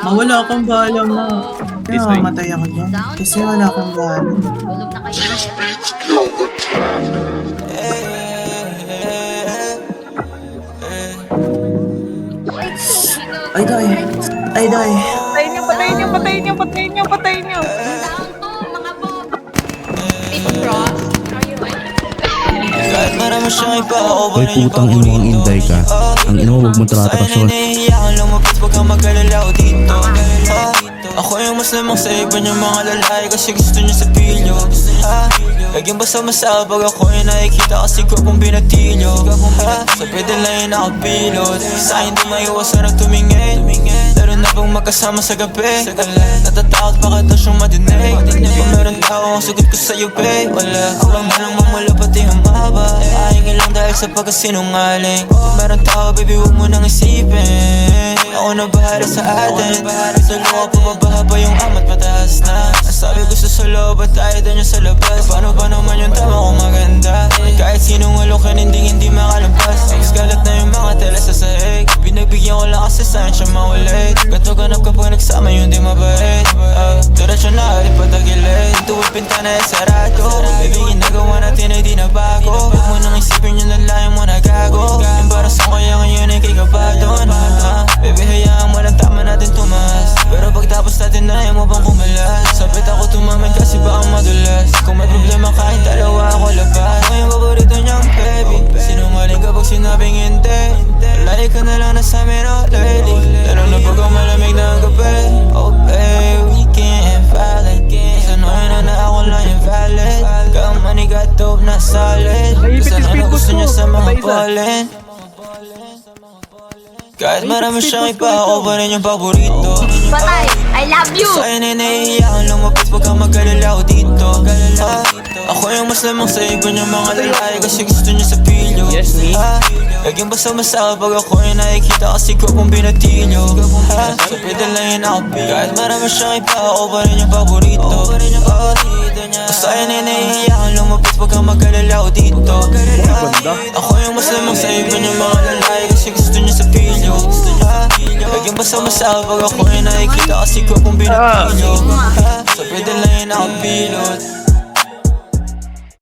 Wala akong bahala mo. Kaya mamatay ako dyan. Kasi wala akong bahala. Tulog na kayo. Ay, day. Ay, day. Patayin niyo, patayin niyo, patayin niyo, patayin niyo, patayin niyo. Down to, mga bob. Tip Cross, are you Ay putang ino ang inday ka. Ang ino mo, huwag mo tatratasyon. Ako yung mas lamang sa iba niyang mga lalaki kasi gusto niya sa pilyo. Laging basta pag ako yung nakikita kasi ko pong binatilyo. Sa pwede lang yung nakapilot. Sa akin di maiwasan ang tumingin. Laro na pang magkasama sa gabi. Natatakot baka daw siyang madinig. Kung meron tao ang sagot ko sa'yo babe. Wala, kulang na lang mamula pati humaba. Ahingin lang dahil sa pagkasinungaling. Kung meron tao baby huwag mo nang isipin. Ako na bahala sa atin. Dalawa pababa ba yung amat mataas na. Sabi gusto sa loob at tayo doon yung sa labas. Paano ba naman yung tama kung maganda? Kahit sinong alokan hindi makalampas. Kalat na yung mga tela sa sahig. Pinagbigyan ko lang kasi sa'yo siya maulit. Ganto ganap kapag nagsama yung di mabait. Diretsyo na ulit patagilid. Tuwid pintana ay sarado. Baby ginagawa natin ay di na bago. Huwag mo nang isipin yung lalayan mo na gago. Embarrass ko kaya ngayon ay kay kabadon. Baby hayaan mo lang tama natin tumas. Pero pagtapos natin na ayaw mo bang kumalas. Sabit ako tumamin kasi baka madulas. Kung may problema kahit dalawa ako labas. Ako yung paborito niyang baby. Sinungaling kapag sinabing hindi. Lali ka na lang na sa amin oh lady. Lalo na pag ang malamig na ang gabi. Oh babe, we can't valid. Kasanoin na ako lang yung valid. Kamani got dope na solid. Kasanoin na gusto niya sa mga ballin. Kahit marami siyang iba, ako pa rin yung paborito. Patay, I love you. Sa'yo na nahihiyakan, lumapit pag ka mag-alala ako dito. Ako yung mas lamang sa iba niyang mga lalaki kasi gusto niya sa pilyo. Laging basta pag ako yung nakikita kasi ko pong binatilyo. So pwede lang yung nakapil. Kahit marami siyang iba, ako pa rin yung paborito. Sa'yo na nahihiyakan, lumapit pag ka mag-alala ako dito. Ako yung mas lamang sa iba niyang mga lalaki kasi gusto niya sa pilyo. Laging basta pag ako yung nakikita kasi ko pong binatilyo. So pwede lang yung nakapilot.